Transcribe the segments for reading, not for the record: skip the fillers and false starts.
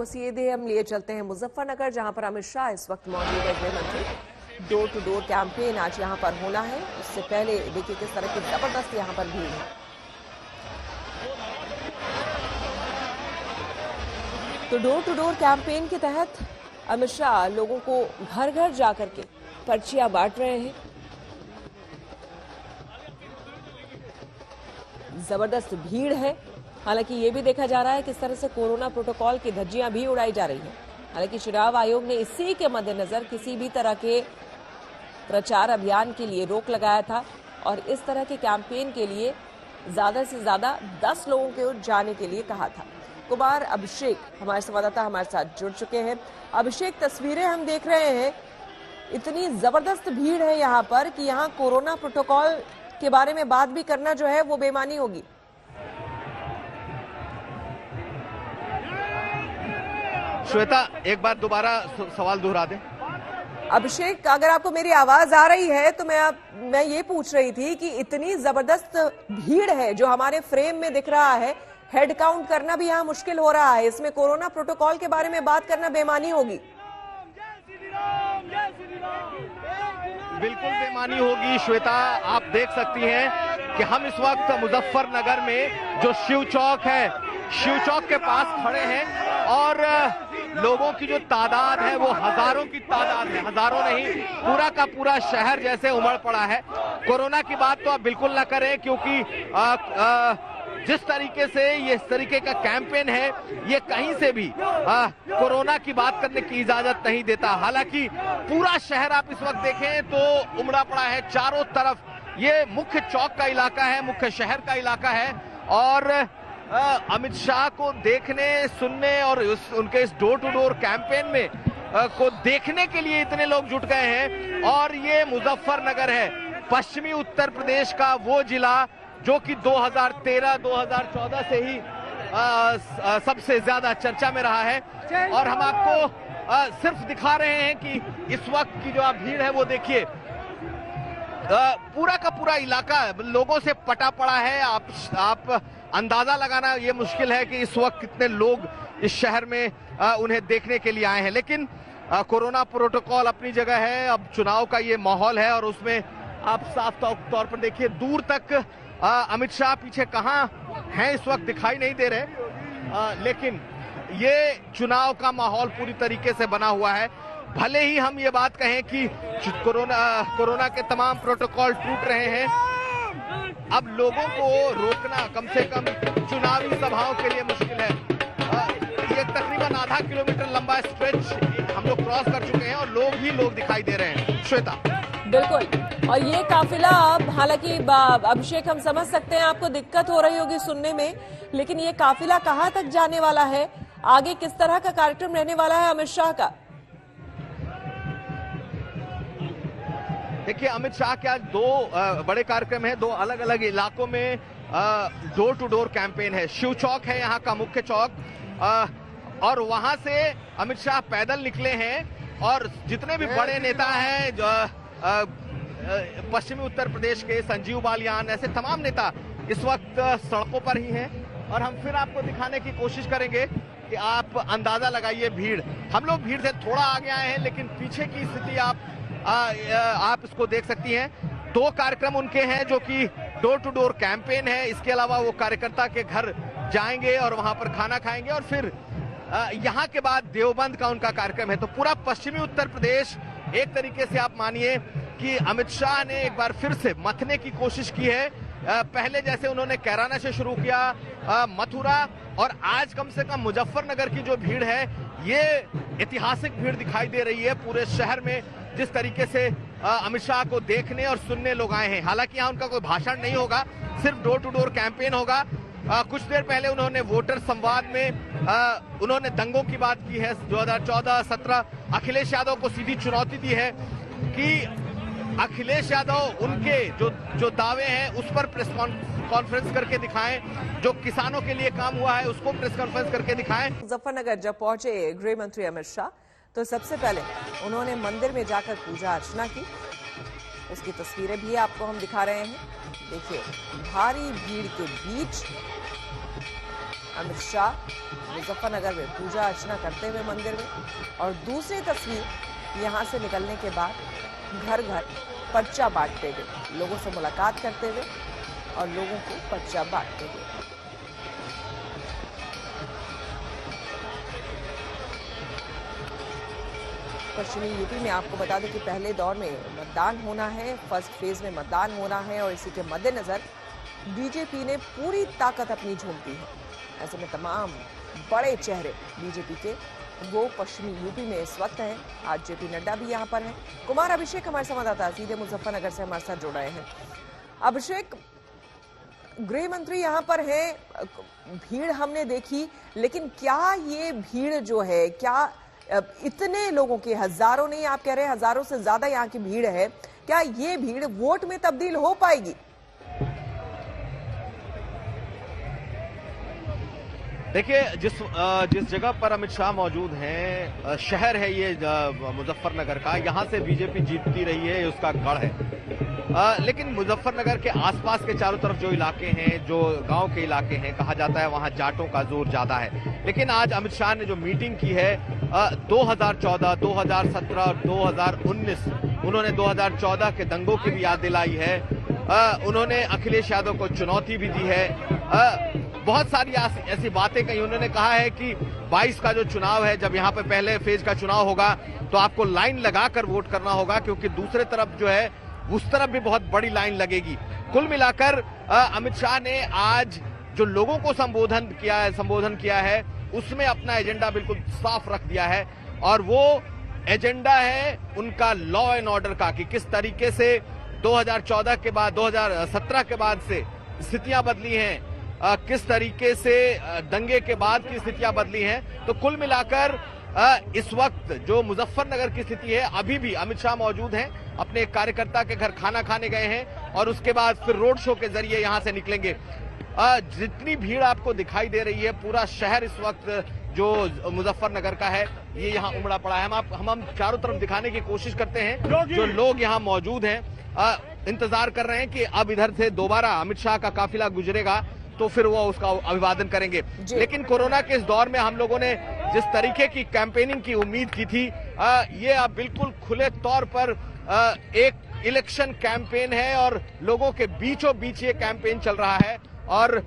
आपको सीधे हम लिए चलते हैं मुजफ्फरनगर, जहां पर अमित शाह इस वक्त मौजूद है, गृह मंत्री। डोर टू डोर कैंपेन आज यहां पर होना है। उससे पहले देखिए किस तरह की जबरदस्त यहां पर भीड़ है। तो डोर टू डोर कैंपेन के तहत अमित शाह लोगों को घर घर जाकर के पर्चियां बांट रहे हैं। जबरदस्त भीड़ है। हालांकि ये भी देखा जा रहा है किस तरह से कोरोना प्रोटोकॉल की धज्जियां भी उड़ाई जा रही हैं। हालांकि चुनाव आयोग ने इसी के मद्देनजर किसी भी तरह के प्रचार अभियान के लिए रोक लगाया था और इस तरह के कैंपेन के लिए ज्यादा से ज्यादा 10 लोगों को जाने के लिए कहा था। कुमार अभिषेक हमारे संवाददाता हमारे साथ जुड़ चुके हैं। अभिषेक, तस्वीरें हम देख रहे हैं, इतनी जबरदस्त भीड़ है यहाँ पर कि यहाँ कोरोना प्रोटोकॉल के बारे में बात भी करना जो है वो बेमानी होगी। श्वेता, एक बार दोबारा सवाल दोहरा दें। अभिषेक, अगर आपको मेरी आवाज आ रही है तो मैं ये पूछ रही थी कि इतनी जबरदस्त भीड़ है जो हमारे फ्रेम में दिख रहा है, हेड काउंट करना भी यहाँ मुश्किल हो रहा है। इसमें कोरोना प्रोटोकॉल के बारे में बात करना बेमानी होगी। बिल्कुल बेमानी होगी श्वेता। आप देख सकती हैं कि हम इस वक्त मुजफ्फरनगर में जो शिव चौक है, शिव चौक के पास खड़े हैं और लोगों की जो तादाद है वो हजारों की तादाद है, हजारों नहीं, पूरा का पूरा शहर जैसे उमड़ पड़ा है। कोरोना की बात तो आप बिल्कुल ना करें, क्योंकि जिस तरीके से ये इस तरीके का कैंपेन है, ये कहीं से भी कोरोना की बात करने की इजाजत नहीं देता। हालांकि पूरा शहर आप इस वक्त देखें तो उमड़ा पड़ा है चारों तरफ। ये मुख्य चौक का इलाका है, मुख्य शहर का इलाका है और अमित शाह को देखने, सुनने और उनके इस डोर टू डोर कैंपेन में को देखने के लिए इतने लोग जुट गए हैं। और ये मुजफ्फरनगर है, पश्चिमी उत्तर प्रदेश का वो जिला जो कि 2013-2014 से ही सबसे ज्यादा चर्चा में रहा है। और हम आपको सिर्फ दिखा रहे हैं कि इस वक्त की जो आप भीड़ है वो देखिए, पूरा का पूरा इलाका लोगों से पटा पड़ा है। आप अंदाजा लगाना ये मुश्किल है कि इस वक्त कितने लोग इस शहर में उन्हें देखने के लिए आए हैं। लेकिन कोरोना प्रोटोकॉल अपनी जगह है, अब चुनाव का ये माहौल है और उसमें आप साफ तौर पर देखिए दूर तक अमित शाह पीछे कहां हैं इस वक्त दिखाई नहीं दे रहे। लेकिन ये चुनाव का माहौल पूरी तरीके से बना हुआ है। भले ही हम ये बात कहें कि कोरोना के तमाम प्रोटोकॉल टूट रहे हैं, अब लोगों को रोकना कम से कम चुनावी सभाओं के लिए मुश्किल है। ये तकरीबन आधा किलोमीटर लंबा स्ट्रेच हम लोग क्रॉस कर चुके हैं और लोग ही लोग दिखाई दे रहे हैं। श्वेता, बिल्कुल। और ये काफिला, हालांकि अभिषेक हम समझ सकते हैं आपको दिक्कत हो रही होगी सुनने में, लेकिन ये काफिला कहां तक जाने वाला है, आगे किस तरह का कार्यक्रम रहने वाला है अमित शाह का? देखिए, अमित शाह के आज दो बड़े कार्यक्रम हैं, दो अलग अलग इलाकों में डोर टू डोर कैंपेन है। शिव चौक है यहाँ का मुख्य चौक और वहां से अमित शाह पैदल निकले हैं और जितने भी बड़े नेता हैं, पश्चिमी उत्तर प्रदेश के संजीव बालियान, ऐसे तमाम नेता इस वक्त सड़कों पर ही हैं। और हम फिर आपको दिखाने की कोशिश करेंगे कि आप अंदाजा लगाइए भीड़। हम लोग भीड़ से थोड़ा आगे आए हैं, लेकिन पीछे की स्थिति आप इसको देख सकती हैं। दो कार्यक्रम उनके हैं जो कि डोर टू डोर कैंपेन है। इसके अलावा वो कार्यकर्ता के घर जाएंगे और वहां पर खाना खाएंगे और फिर यहाँ के बाद देवबंद का उनका कार्यक्रम है। तो पूरा पश्चिमी उत्तर प्रदेश एक तरीके से आप मानिए कि अमित शाह ने एक बार फिर से मथने की कोशिश की है। पहले जैसे उन्होंने कैराना से शुरू किया, मथुरा, और आज कम से कम मुजफ्फरनगर की जो भीड़ है ये ऐतिहासिक भीड़ दिखाई दे रही है पूरे शहर में, जिस तरीके से अमित शाह को देखने और सुनने लोग आए हैं। हालांकि यहाँ उनका कोई भाषण नहीं होगा, सिर्फ डोर टू डोर कैंपेन होगा। कुछ देर पहले उन्होंने वोटर संवाद में उन्होंने दंगों की बात की है। 2014-17 अखिलेश यादव को सीधी चुनौती दी है कि अखिलेश यादव उनके जो दावे हैं उस पर प्रेस कॉन्फ्रेंस करके दिखाएं, जो किसानों के लिए काम हुआ है उसको प्रेस कॉन्फ्रेंस करके दिखाएं। मुजफ्फरनगर जब पहुंचे गृह मंत्री अमित शाह तो सबसे पहले उन्होंने मंदिर में जाकर पूजा अर्चना की। उसकी तस्वीरें भी आपको हम दिखा रहे हैं। देखिए, भारी भीड़ के बीच अमित शाह मुजफ्फरनगर में पूजा अर्चना करते हुए मंदिर में, और दूसरी तस्वीर यहां से निकलने के बाद घर घर पर्चा बांटते हुए, लोगों से मुलाकात करते हुए और लोगों को पर्चा बांटते हुए। पश्चिमी यूपी में आपको बता दें कि पहले दौर में मतदान होना है, फर्स्ट फेज में मतदान होना है, और इसी के मद्देनजर बीजेपी ने पूरी ताकत अपनी झोंक दी है। ऐसे में तमाम बड़े चेहरे बीजेपी के वो पश्चिमी यूपी में इस वक्त हैं। आज जेपी नड्डा भी यहां पर हैं। कुमार अभिषेक हमारे संवाददाता सीधे मुजफ्फरनगर से हमारे साथ जुड़ रहे हैं। अभिषेक, गृह मंत्री यहां पर है, भीड़ हमने देखी, लेकिन क्या ये भीड़ जो है, क्या इतने लोगों की, हजारों नहीं, आप कह रहे हैं हजारों से ज्यादा यहाँ की भीड़ है, क्या ये भीड़ वोट में तब्दील हो पाएगी? देखिए, जिस जगह पर अमित शाह मौजूद हैं, शहर है ये मुजफ्फरनगर का, यहां से बीजेपी जीतती रही है, उसका गढ़ है। लेकिन मुजफ्फरनगर के आसपास के चारों तरफ जो इलाके हैं, जो गांव के इलाके हैं, कहा जाता है वहां जाटों का जोर ज्यादा है। लेकिन आज अमित शाह ने जो मीटिंग की है 2014, 2017 और 2019, उन्होंने 2014 के दंगों की भी याद दिलाई है। उन्होंने अखिलेश यादव को चुनौती भी दी है। बहुत सारी ऐसी बातें कही। उन्होंने कहा है कि 22 का जो चुनाव है, जब यहाँ पे पहले फेज का चुनाव होगा तो आपको लाइन लगाकर वोट करना होगा, क्योंकि दूसरे तरफ जो है उस तरफ भी बहुत बड़ी लाइन लगेगी। कुल मिलाकर अमित शाह ने आज जो लोगों को संबोधन किया है उसमें अपना एजेंडा बिल्कुल साफ रख दिया है, और वो एजेंडा है उनका लॉ एंड ऑर्डर का, कि किस तरीके से 2014 के बाद, 2017 के बाद से स्थितियां बदली हैं, किस तरीके से दंगे के बाद की स्थितियां बदली हैं। तो कुल मिलाकर इस वक्त जो मुजफ्फरनगर की स्थिति है, अभी भी अमित शाह मौजूद हैं, अपने कार्यकर्ता के घर खाना खाने गए हैं, और उसके बाद फिर रोड शो के जरिए यहां से निकलेंगे। जितनी भीड़ आपको दिखाई दे रही है, पूरा शहर इस वक्त जो मुजफ्फरनगर का है ये यहाँ उमड़ा पड़ा है। हम चारों तरफ दिखाने की कोशिश करते हैं। जो लोग यहाँ मौजूद हैं इंतजार कर रहे हैं कि अब इधर से दोबारा अमित शाह का काफिला गुजरेगा तो फिर वो उसका अभिवादन करेंगे। लेकिन कोरोना के इस दौर में हम लोगों ने जिस तरीके की कैंपेनिंग की उम्मीद की थी, ये अब बिल्कुल खुले तौर पर एक इलेक्शन कैंपेन है, और लोगों के बीचों बीच ये कैंपेन चल रहा है। और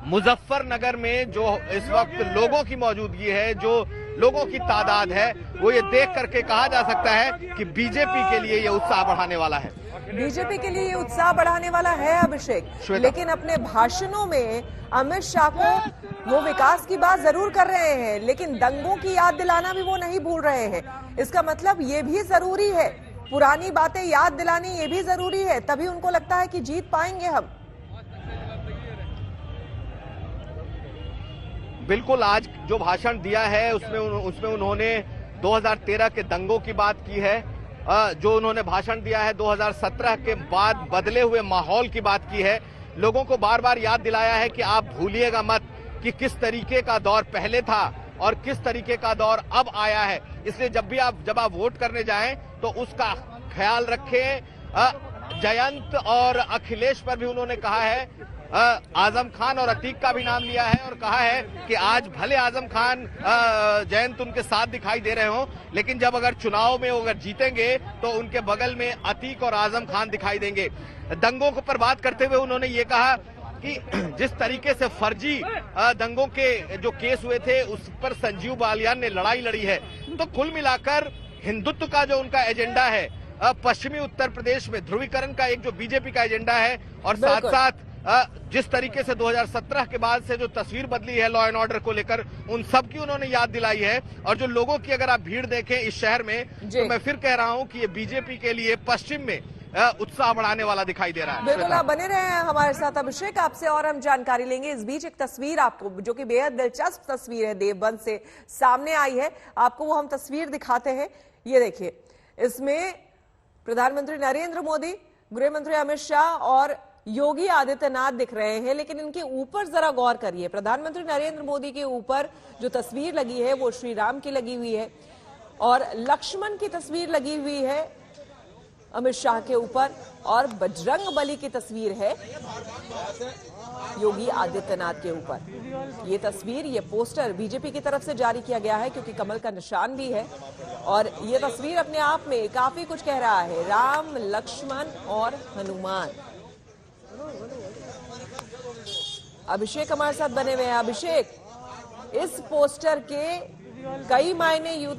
मुजफ्फरनगर में जो इस वक्त लोगों की मौजूदगी है, जो लोगों की तादाद है, वो ये देख करके कहा जा सकता है कि बीजेपी के लिए ये उत्साह बढ़ाने वाला है। बीजेपी के लिए ये उत्साह बढ़ाने वाला है अभिषेक, लेकिन अपने भाषणों में अमित शाह को वो विकास की बात जरूर कर रहे हैं, लेकिन दंगों की याद दिलाना भी वो नहीं भूल रहे हैं। इसका मतलब ये भी जरूरी है, पुरानी बातें याद दिलानी ये भी जरूरी है, तभी उनको लगता है कि जीत पाएंगे हम। बिल्कुल, आज जो भाषण दिया है उसमें उन्होंने 2013 के दंगों की बात की है। जो उन्होंने भाषण दिया है 2017 के बाद बदले हुए माहौल की बात की है। लोगों को बार बार याद दिलाया है कि आप भूलिएगा मत कि किस तरीके का दौर पहले था और किस तरीके का दौर अब आया है। इसलिए जब आप वोट करने जाएं तो उसका ख्याल रखें। जयंत और अखिलेश पर भी उन्होंने कहा है, आजम खान और अतीक का भी नाम लिया है, और कहा है कि आज भले आजम खान जयंत उनके साथ दिखाई दे रहे हो, लेकिन जब अगर चुनाव में अगर जीतेंगे तो उनके बगल में अतीक और आजम खान दिखाई देंगे। दंगों पर बात करते हुए उन्होंने ये कहा कि जिस तरीके से फर्जी दंगों के जो केस हुए थे उस पर संजीव बालियान ने लड़ाई लड़ी है। तो कुल मिलाकर हिंदुत्व का जो उनका एजेंडा है, पश्चिमी उत्तर प्रदेश में ध्रुवीकरण का एक जो बीजेपी का एजेंडा है, और साथ साथ जिस तरीके से 2017 के बाद से जो तस्वीर बदली है लॉ एंड ऑर्डर को लेकर, उन सब की उन्होंने याद दिलाई है। और जो लोगों की अगर आप भीड़ देखें इस शहर में, तो मैं फिर कह रहा हूं कि ये बीजेपी के लिए पश्चिम में उत्साह बढ़ाने वाला दिखाई दे रहा है। बिल्कुल, आप बने रहे हैं हमारे साथ अभिषेक, आपसे और हम जानकारी लेंगे। इस बीच एक तस्वीर आपको, जो कि बेहद दिलचस्प तस्वीर है, देवबंद से सामने आई है, आपको वो हम तस्वीर दिखाते हैं। ये देखिए, इसमें प्रधानमंत्री नरेंद्र मोदी, गृह मंत्री अमित शाह और योगी आदित्यनाथ दिख रहे हैं, लेकिन इनके ऊपर जरा गौर करिए। प्रधानमंत्री नरेंद्र मोदी के ऊपर जो तस्वीर लगी है वो श्री राम की लगी हुई है, और लक्ष्मण की तस्वीर लगी हुई है अमित शाह के ऊपर, और बजरंग बली की तस्वीर है योगी आदित्यनाथ के ऊपर। ये तस्वीर, ये पोस्टर बीजेपी की तरफ से जारी किया गया है क्योंकि कमल का निशान भी है और ये तस्वीर अपने आप में काफी कुछ कह रहा है। राम, लक्ष्मण और हनुमान। अभिषेक हमारे साथ बने हुए हैं। अभिषेक, इस पोस्टर के कई मायने यूं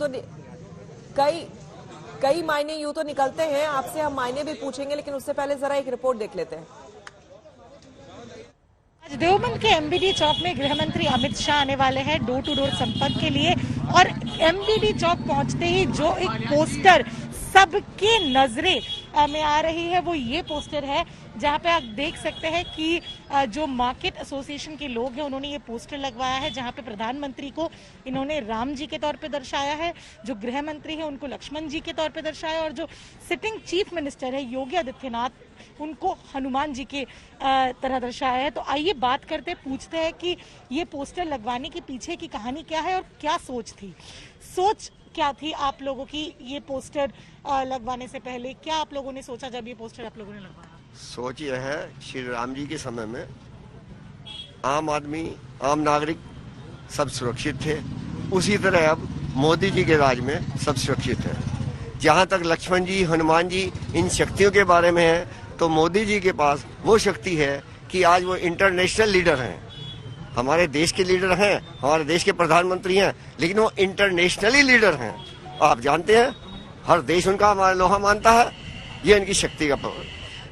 तो निकलते हैं। आपसे हम मायने भी पूछेंगे, लेकिन उससे पहले जरा एक रिपोर्ट देख लेते हैं। आज देवबंद के एमबीडी चौक में गृह मंत्री अमित शाह आने वाले हैं डोर टू डोर संपर्क के लिए और एमबीडी चौक पहुंचते ही जो एक पोस्टर सबके नजरे में आ रही है वो ये पोस्टर है, जहां पे आप देख सकते हैं कि जो मार्केट एसोसिएशन के लोग हैं उन्होंने ये पोस्टर लगवाया है, जहां पे प्रधानमंत्री को इन्होंने राम जी के तौर पे दर्शाया है, जो गृह मंत्री है उनको लक्ष्मण जी के तौर पे दर्शाया और जो सिटिंग चीफ मिनिस्टर है योगी आदित्यनाथ उनको हनुमान जी के तरह दर्शाया है। तो आइए बात करते, पूछते हैं कि ये पोस्टर लगवाने के पीछे की कहानी क्या है और क्या सोच क्या थी आप लोगों की ये पोस्टर लगवाने से पहले? क्या आप लोगों ने सोचा जब ये पोस्टर आप लोगों ने लगवाया? सोच यह है, श्री राम जी के समय में आम आदमी, आम नागरिक सब सुरक्षित थे, उसी तरह अब मोदी जी के राज में सब सुरक्षित है। जहां तक लक्ष्मण जी, हनुमान जी इन शक्तियों के बारे में है, तो मोदी जी के पास वो शक्ति है कि आज वो इंटरनेशनल लीडर हैं। हमारे देश के लीडर हैं, हमारे देश के प्रधानमंत्री हैं, लेकिन वो इंटरनेशनली लीडर हैं। आप जानते हैं हर देश उनका हमारा लोहा मानता है। ये इनकी शक्ति का पावर।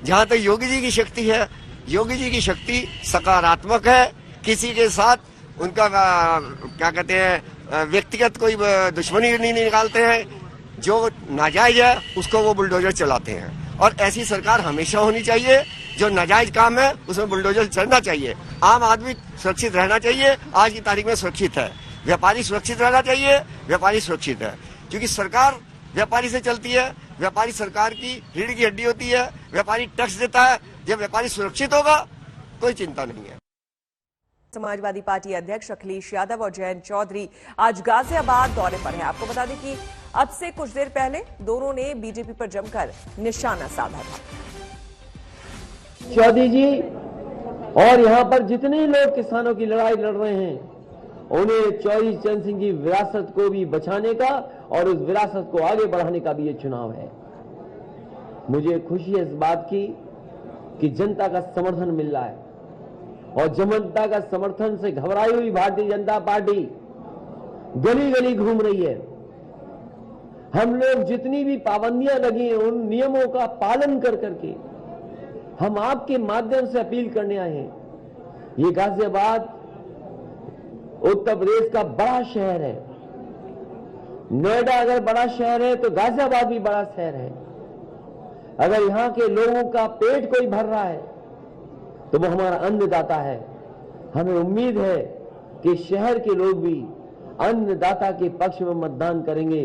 जहां तक योगी जी की शक्ति है, योगी जी की शक्ति सकारात्मक है। किसी के साथ उनका क्या कहते हैं व्यक्तिगत कोई दुश्मनी नहीं निकालते हैं। जो नाजायज है उसको वो बुलडोजर चलाते हैं और ऐसी सरकार हमेशा होनी चाहिए। जो नाजायज काम है उसमें बुलडोजर चलना चाहिए। आम आदमी सुरक्षित रहना चाहिए। आज की तारीख में सुरक्षित है। व्यापारी सुरक्षित रहना चाहिए। व्यापारी सुरक्षित है क्योंकि सरकार व्यापारी से चलती है। व्यापारी सरकार की रीढ़ की हड्डी होती है। व्यापारी टैक्स देता है। जब व्यापारी सुरक्षित होगा कोई चिंता नहीं है। समाजवादी पार्टी अध्यक्ष अखिलेश यादव और जयंत चौधरी आज गाजियाबाद दौरे पर हैं। आपको बता दें कि अब से कुछ देर पहले दोनों ने बीजेपी पर जमकर निशाना साधा था। चौधरी जी और यहां पर जितने लोग किसानों की लड़ाई लड़ रहे हैं, उन्हें चौधरी चरण सिंह की विरासत को भी बचाने का और उस विरासत को आगे बढ़ाने का भी ये चुनाव है। मुझे खुशी है इस बात की कि जनता का समर्थन मिल रहा है और जनता का समर्थन से घबराई हुई भारतीय जनता पार्टी गली गली घूम रही है। हम लोग जितनी भी पाबंदियां लगी हैं उन नियमों का पालन कर करके हम आपके माध्यम से अपील करने आए हैं। ये गाजियाबाद उत्तर प्रदेश का बड़ा शहर है। नोएडा अगर बड़ा शहर है तो गाजियाबाद भी बड़ा शहर है। अगर यहां के लोगों का पेट कोई भर रहा है तो वो हमारा अन्नदाता है। हमें उम्मीद है कि शहर के लोग भी अन्नदाता के पक्ष में मतदान करेंगे।